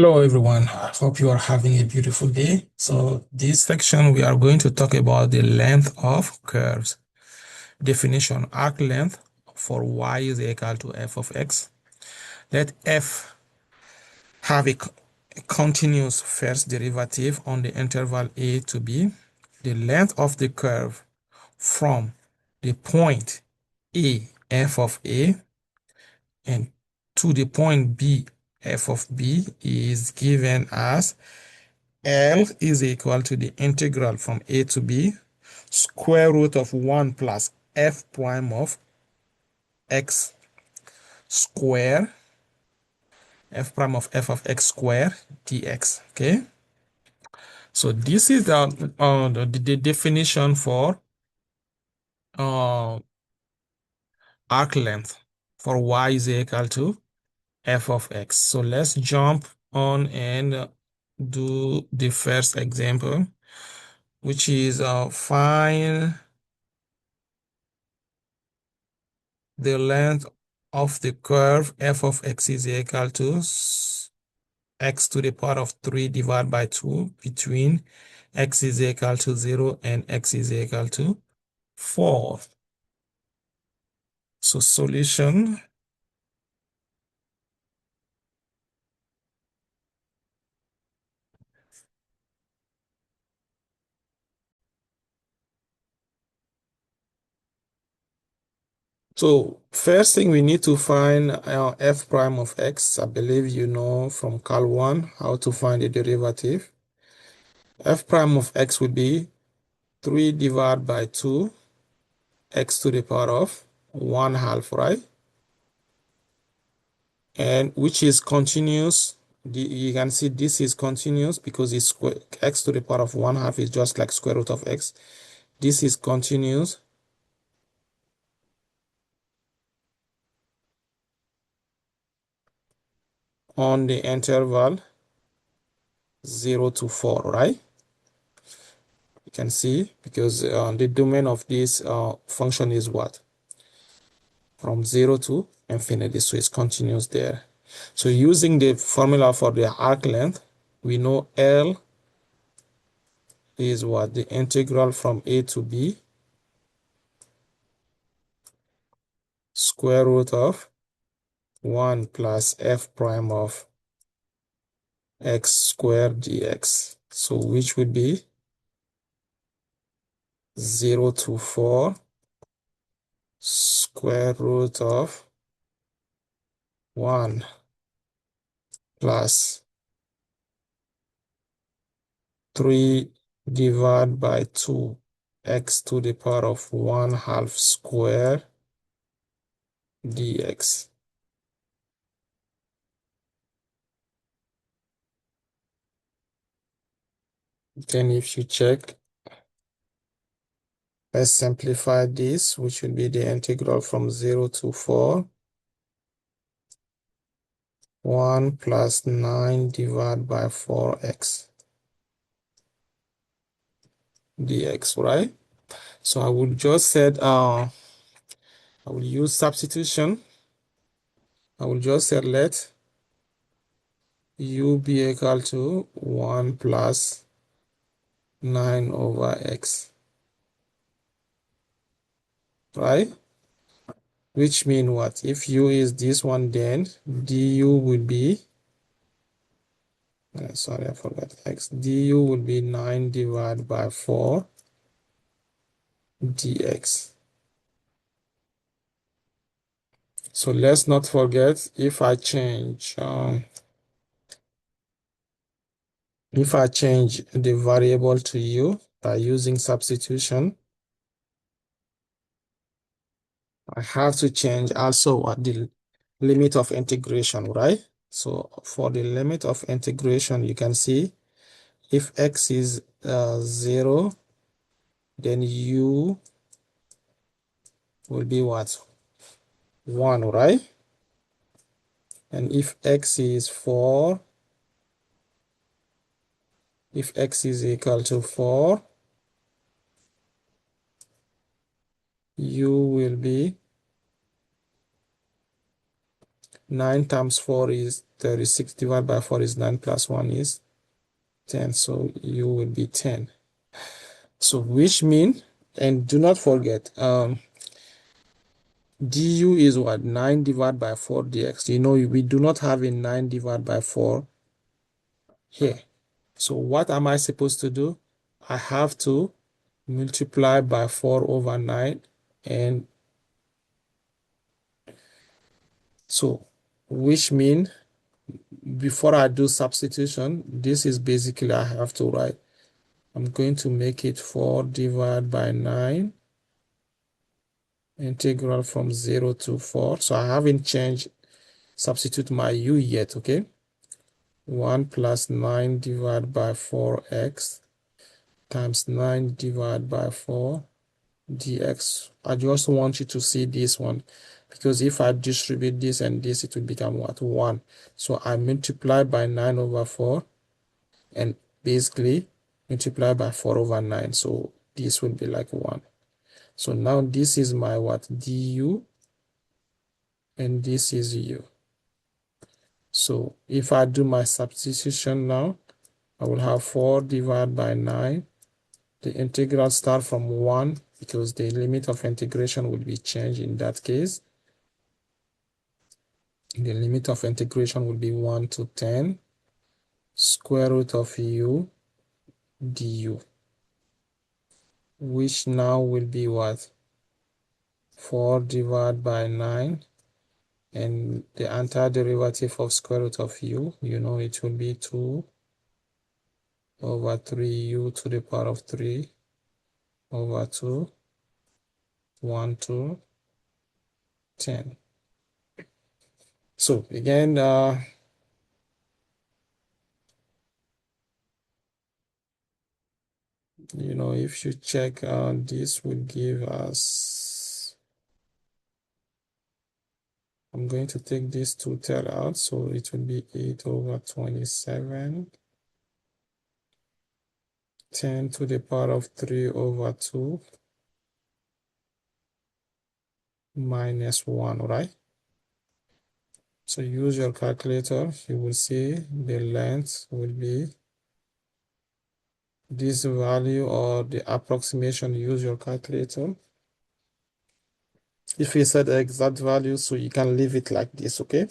Hello everyone, I hope you are having a beautiful day. So this section we are going to talk about the length of curves. Definition: arc length for y is equal to f of x. Let f have a continuous first derivative on the interval a to b. The length of the curve from the point a, f of a, and to the point b, f of b is given as L is equal to the integral from a to b square root of 1 plus f prime of x square, f prime of f of x square dx. Okay, so this is the definition for uh, arc length for y is equal to f of x. So let's jump on and do the first example, which is find the length of the curve f of x is equal to x to the power of 3 divided by 2 between x is equal to 0 and x is equal to 4. So solution. So first thing we need to find f prime of x. I believe you know from Cal 1 how to find the derivative. F prime of x would be 3 divided by 2 x to the power of 1 half, right? And which is continuous. You can see this is continuous because it's square, x to the power of 1 half is just like square root of x. This is continuous. On the interval 0 to 4, right? You can see because the domain of this function is what? From 0 to infinity, so it's continuous there. So using the formula for the arc length, we know L is what? The integral from a to b square root of 1 plus f prime of x squared dx. So which would be 0 to 4 square root of 1 plus 3 divided by 2 x to the power of 1 half square dx. Then if you check, let's simplify this, which will be the integral from 0 to 4. 1 plus 9 divided by 4x dx, right? So I will just set, I will use substitution. I will just say let u be equal to 1 plus 9 over x, right? Which mean what? If u is this one, then du will be, sorry, I forgot x. Du will be 9 divided by 4 dx. So let's not forget, if I change the variable to u by using substitution, I have to change also what the limit of integration, right? So for the limit of integration, you can see if x is 0, then u will be what? 1, right? And if x is 4, if x is equal to 4, u will be 9 times 4 is 36, divided by 4 is 9, plus 1 is 10, so u will be 10. So which mean, and do not forget, du is what? 9 divided by 4 dx. You know, we do not have a 9 divided by 4 here. So what am I supposed to do? I have to multiply by 4 over 9, and so which mean before I do substitution, this is basically I have to write, I'm going to make it 4 divided by 9 integral from 0 to 4. So I haven't changed, substitute my u yet, okay? 1 plus 9 divided by 4x times 9 divided by 4 dx. I just want you to see this one, because if I distribute this and this, it will become what? 1. So I multiply by 9 over 4 and basically multiply by 4 over 9. So this will be like 1. So now this is my what? Du, and this is u. So if I do my substitution now, I will have 4 divided by 9. The integral start from 1 because the limit of integration will be changed in that case. The limit of integration will be 1 to 10 square root of u du, which now will be what? 4 divided by 9, and the antiderivative of square root of u, you know, it will be 2 over 3u to the power of 3 over 2, 1 to 10. So again, you know, if you check, this will give us, I'm going to take this 2 tail out, so it will be 8 over 27, 10 to the power of 3 over 2 minus 1, right? So use your calculator, you will see the length will be this value, or the approximation. Use your calculator. If you set the exact value, so you can leave it like this, okay?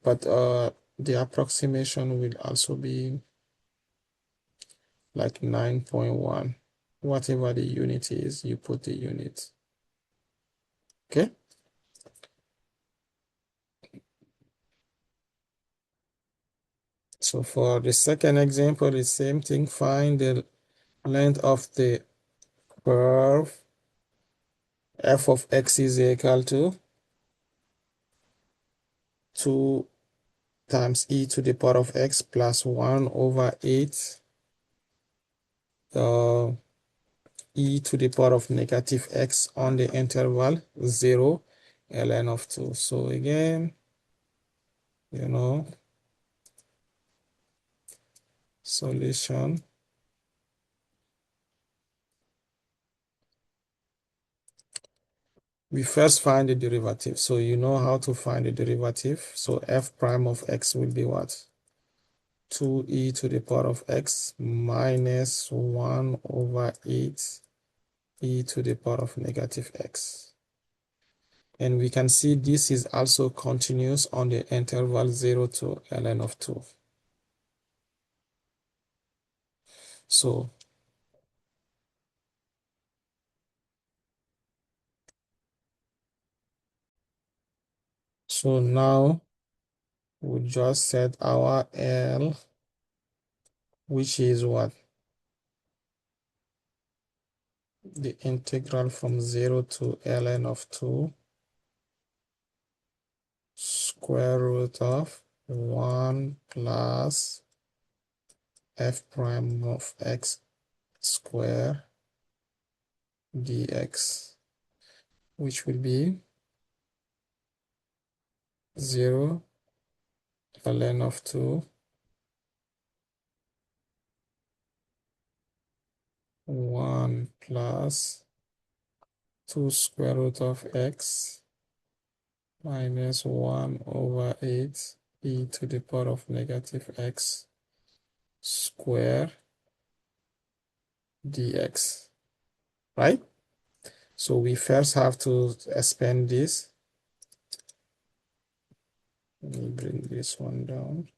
But the approximation will also be like 9.1. Whatever the unit is, you put the unit. Okay. So for the second example, the same thing. Find the length of the curve f of x is equal to 2 times e to the power of x plus 1 over 8 e to the power of negative x on the interval 0 ln of 2. So again, you know, solution. We first find the derivative. So you know how to find the derivative. So f prime of x will be what? 2e to the power of x minus 1 over 8 e to the power of negative x. And we can see this is also continuous on the interval 0 to ln of 2. So now we just set our L, which is what? The integral from 0 to ln of 2 square root of 1 plus f prime of x square dx, which will be 0 ln of 2 1 plus 2 square root of x minus 1 over 8 e to the power of negative x square dx, right? So we first have to expand this. Let me bring this one down.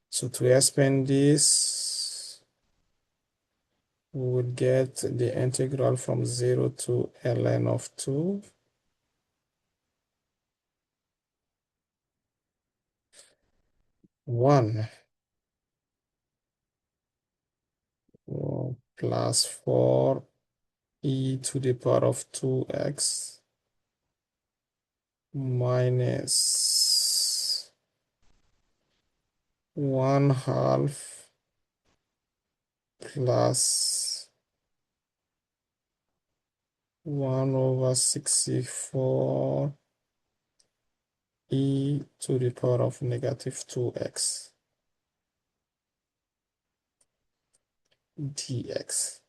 So to expand this, we would get the integral from 0 to ln of 2 1 plus 4 e to the power of 2x minus 1/2 plus 1 over 64 e to the power of negative 2x dx.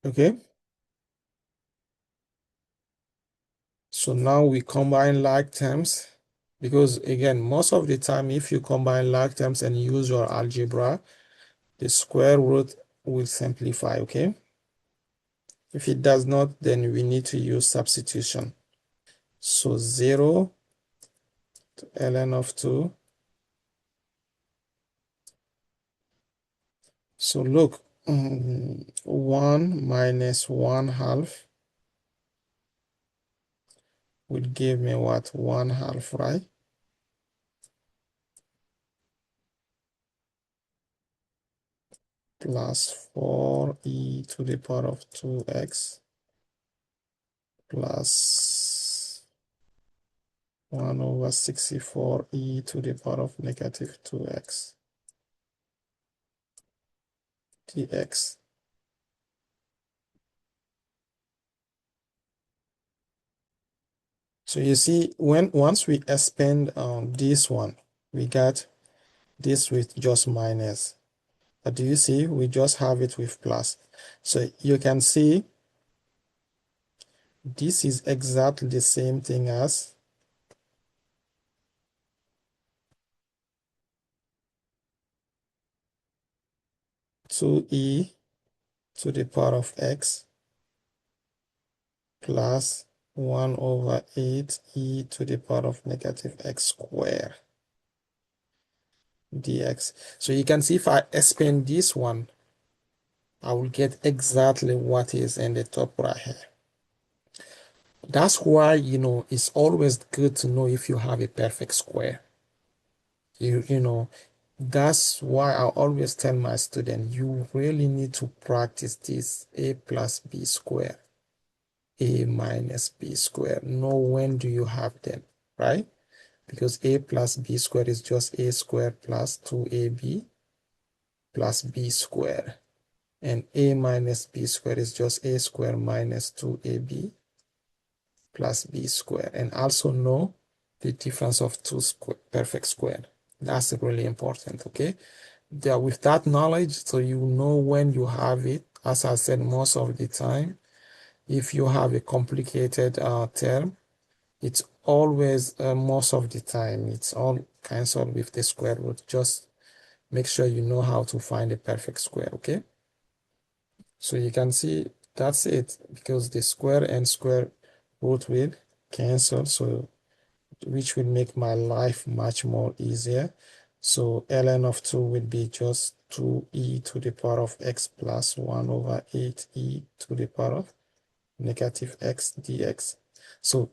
Okay, so now we combine like terms, because again, most of the time, if you combine like terms and use your algebra, the square root will simplify, okay? If it does not, then we need to use substitution. So 0 to ln of 2. So look, 1 minus 1/2 would give me what? 1/2, right? Plus 4 e to the power of 2x plus 1 over 64 e to the power of negative 2x dx. So you see, once we expand this one, we got this with just minus. But do you see, we just have it with plus. So you can see this is exactly the same thing as two e to the power of x plus 1 over 8 e to the power of negative x squared dx. So you can see if I expand this one, I will get exactly what is in the top right here. That's why, it's always good to know if you have a perfect square. You know, that's why I always tell my students, you really need to practice this a plus b squared, a minus b squared. Know when do you have them, right? Because a plus b squared is just a squared plus 2ab plus b squared. And a minus b squared is just a squared minus 2ab plus b squared. And also know the difference of two perfect squared. That's really important, okay? With that knowledge, so you know when you have it. As I said, most of the time, if you have a complicated term, it's always, most of the time, it's all cancelled with the square root. Just make sure you know how to find a perfect square, okay? So you can see that's it, because the square and square root will cancel, so which will make my life much more easier. So ln of 2 will be just 2e to the power of x plus 1 over 8e to the power of negative x dx. So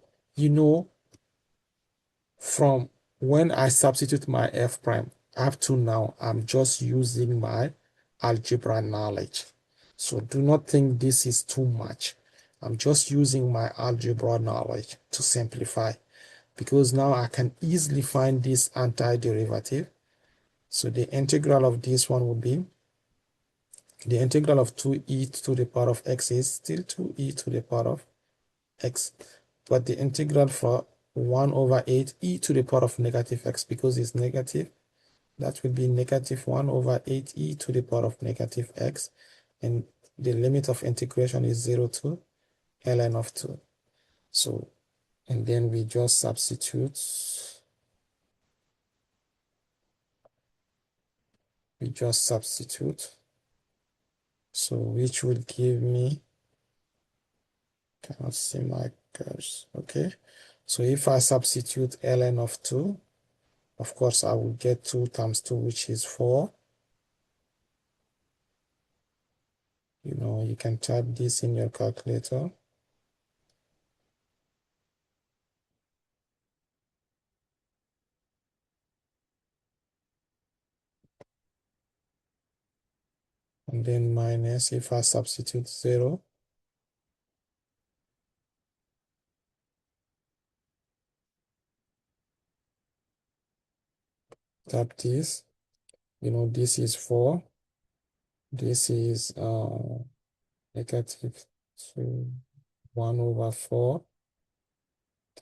from when I substitute my f prime up to now, I'm just using my algebra knowledge. So do not think this is too much. I'm just using my algebra knowledge to simplify, because now I can easily find this antiderivative. So the integral of this one would be the integral of 2e to the power of x is still 2e to the power of x but the integral for 1 over 8 e to the power of negative x, because it's negative, that will be negative 1 over 8 e to the power of negative x, and the limit of integration is 0 to ln of 2. So, and then we just substitute, so which will give me, cannot see my curves, okay. So if I substitute ln of 2, of course I will get 2 times 2, which is 4. You know, you can type this in your calculator. And then minus, if I substitute 0, tap this, you know, this is 4, this is negative 2, 1 over 4,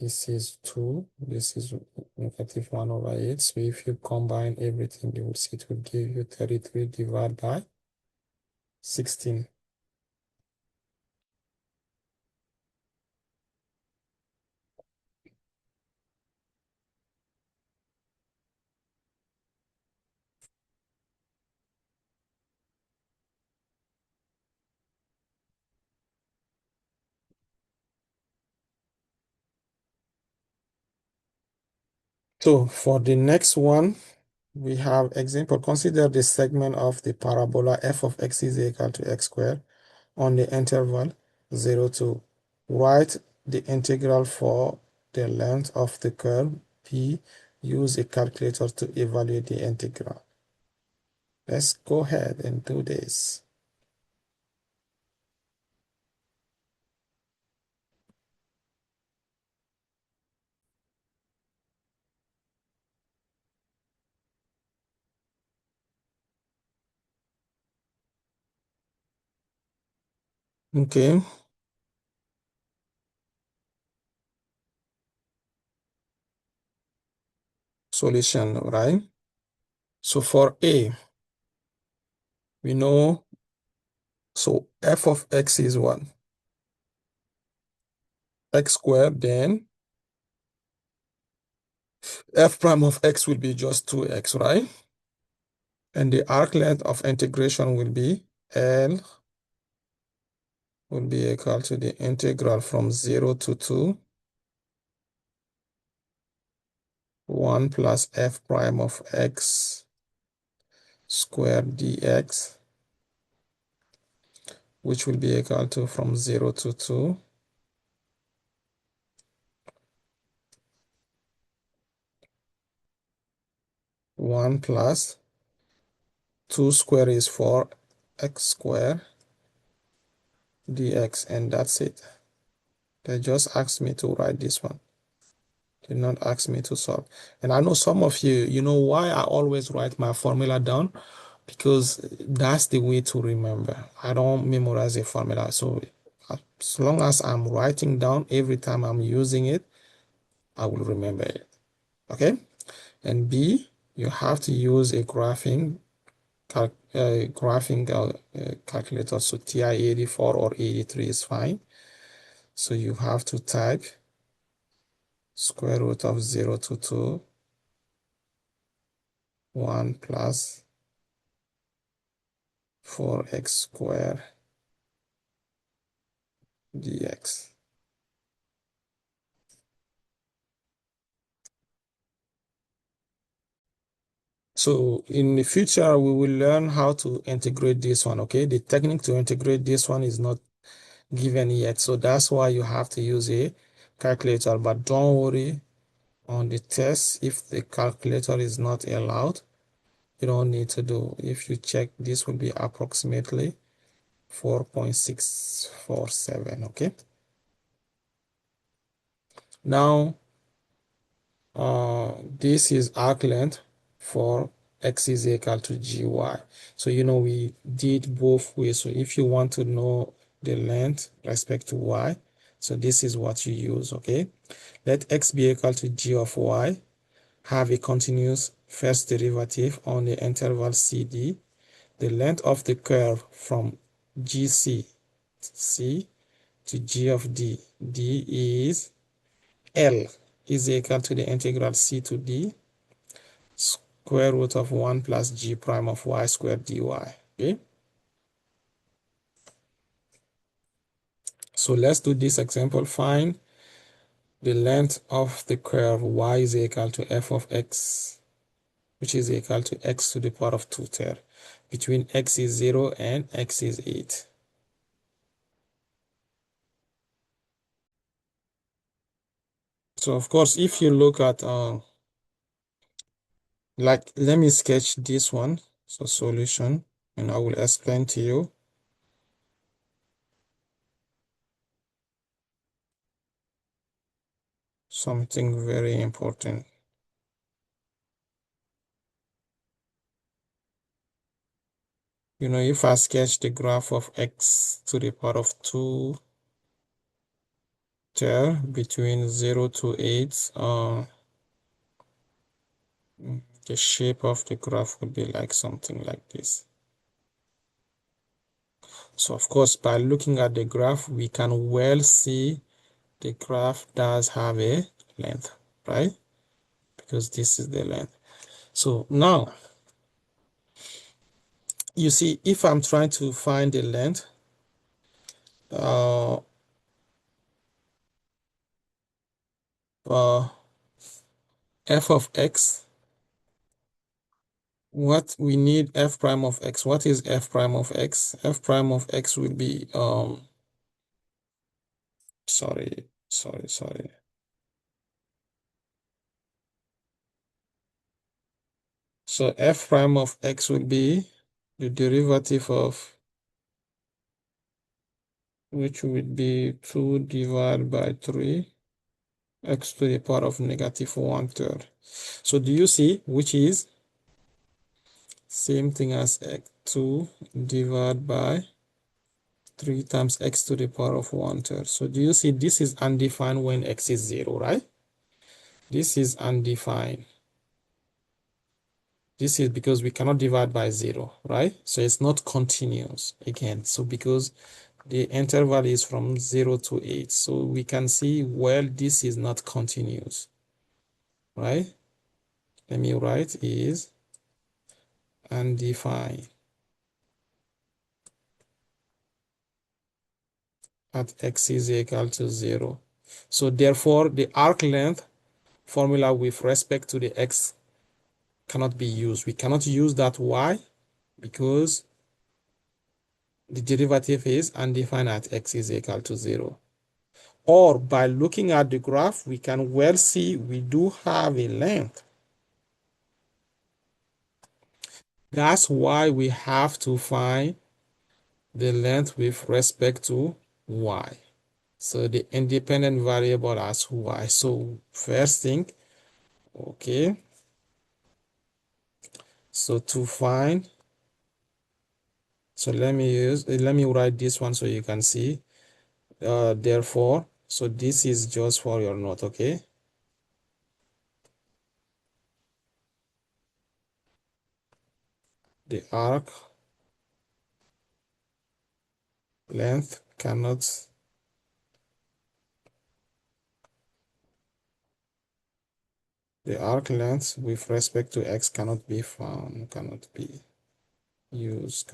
this is 2, this is negative 1 over 8. So if you combine everything, you will see it will give you 33 divided by 16. So for the next one, we have example. Consider the segment of the parabola f of x is equal to x squared on the interval 0 to. Write the integral for the length of the curve P. Use a calculator to evaluate the integral. Let's go ahead and do this. Okay. Solution, right? So for A, we know, so f of x is what? X squared, then f prime of x will be just 2x, right? And the arc length of integration will be L will be equal to the integral from 0 to 2, 1 plus f prime of x squared dx, which will be equal to from 0 to 2, 1 plus 2 square is 4 x squared dx, and that's it. They just asked me to write this one. Did not ask me to solve. And I know some of you, you know why I always write my formula down? Because that's the way to remember. I don't memorize a formula. So as long as I'm writing down every time I'm using it, I will remember it. Okay? And B, you have to use a graphing calculator. So TI-84 or 83 is fine. So you have to type square root of 0 to 2, 1 plus 4x squared dx. So in the future, we will learn how to integrate this one, okay? The technique to integrate this one is not given yet. So that's why you have to use a calculator. But don't worry, on the test, if the calculator is not allowed, you don't need to do. If you check, this will be approximately 4.647, okay? Now, this is arc length for x is equal to gy. So you know we did both ways. So if you want to know the length respect to y, So this is what you use, okay? Let x be equal to g of y, have a continuous first derivative on the interval CD. The length of the curve from GC C to g of d, d is L is equal to the integral c to d square root of 1 plus g prime of y squared dy. Okay, so let's do this example. Find the length of the curve y is equal to f of x, which is equal to x to the power of 2 thirds between x is 0 and x is 8. So of course, if you look at like, let me sketch this one. So solution, and I will explain to you. Something very important. You know, if I sketch the graph of x to the power of 2 there between 0 to 8, the shape of the graph would be like something like this. So of course, by looking at the graph, we can well see the graph does have a length, right? Because this is the length. So now, you see, if I'm trying to find the length, uh, f of x, what we need f prime of x. What is f prime of x? F prime of x will be sorry. So f prime of x will be the derivative of, which would be 2 divided by 3 x to the power of negative 1/3. So do you see, which is same thing as x 2 divided by 3 times x to the power of 1/3. So do you see this is undefined when x is 0, right? This is undefined. This is because we cannot divide by 0, right? So it's not continuous again. So because the interval is from 0 to 8, so we can see, well, this is not continuous, right? Let me write is undefined at x is equal to 0. So therefore, the arc length formula with respect to the x cannot be used. We cannot use that. Why? Because the derivative is undefined at x is equal to 0. Or by looking at the graph, we can well see we do have a length. That's why we have to find the length with respect to y. So the independent variable as y. So first thing, okay. So to find, so let me write this one so you can see. Therefore, so this is just for your note, okay? The arc length cannot the arc length with respect to x cannot be found, cannot be used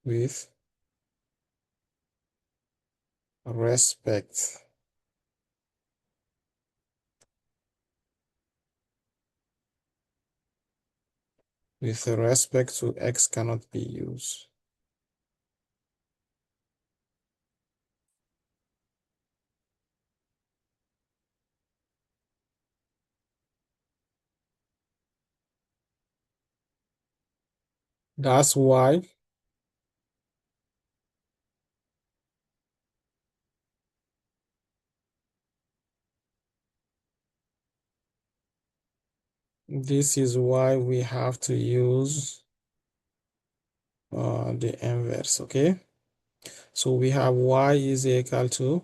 with respect to x cannot be used. That's why This is why we have to use the inverse, okay? So we have y is equal to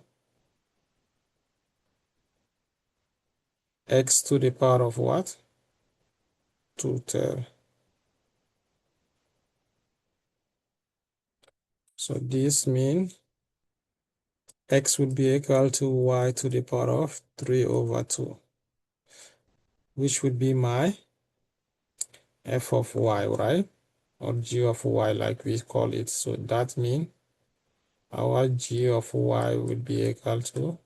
x to the power of what? 2/3. So this means x would be equal to y to the power of 3/2, which would be my f of y, right? Or g of y like we call it. So that means our g of y would be equal to,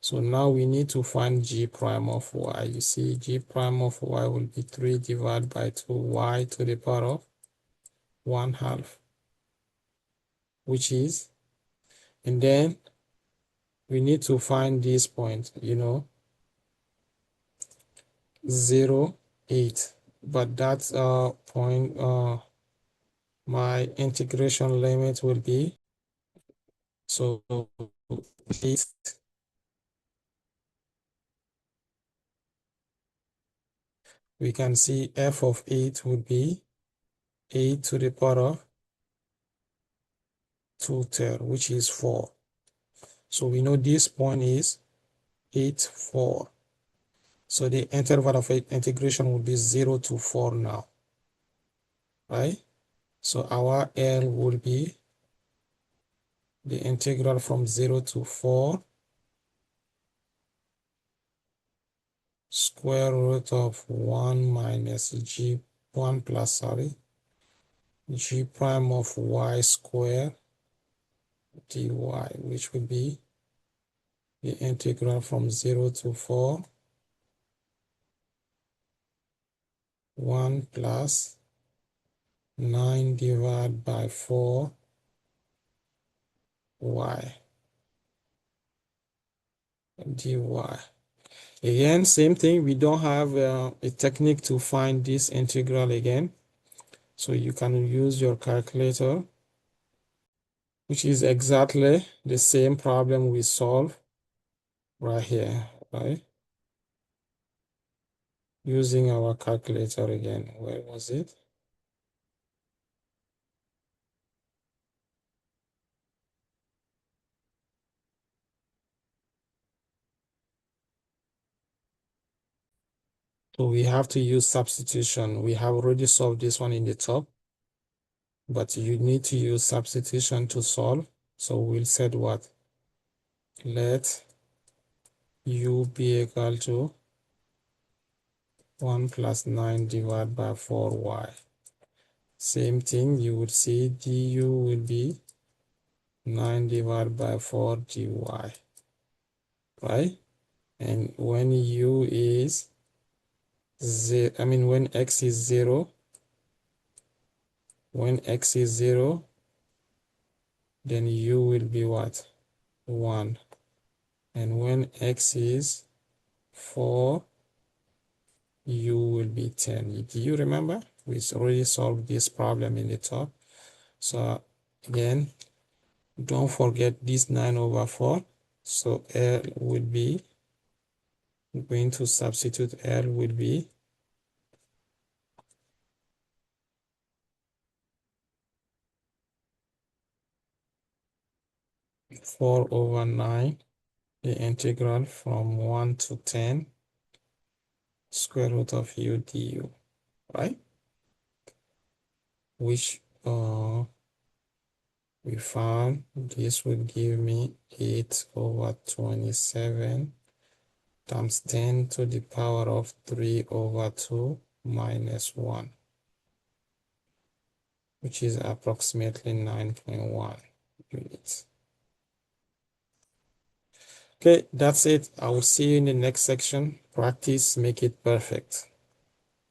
so now we need to find g prime of y. You see, g prime of y will be 3 divided by 2 y to the power of 1/2, which is, and then we need to find this point, 0, 8. But that point, my integration limit will be, so 8, we can see f of 8 would be 8 to the power of 2/3, which is 4. So we know this point is 8, 4. So the interval of integration would be 0 to 4 now, right? So our L would be the integral from 0 to 4 square root of 1 minus g 1 plus, sorry, g prime of y square dy, which would be the integral from 0 to 4 1 plus 9 divided by 4 y dy. Again, same thing, we don't have a technique to find this integral again, so you can use your calculator, which is exactly the same problem we solve right here, right? Using our calculator again. Where was it? So we have to use substitution. We have already solved this one in the top, but you need to use substitution to solve. So we'll set what? Let u be equal to 1 plus 9 divided by 4y. Same thing, you would see du will be 9 divided by 4 dy, right? And when u is 0, when x is 0, then u will be what? 1. And when x is 4, u will be 10. Do you remember? We already solved this problem in the top. So again, don't forget this 9/4. So L will be, going to substitute, L will be 4/9, the integral from 1 to 10 square root of u du, right? Which we found this would give me 8/27 times 10 to the power of 3/2 minus 1, which is approximately 9.1 units. Okay, that's it. I will see you in the next section. Practice, make it perfect.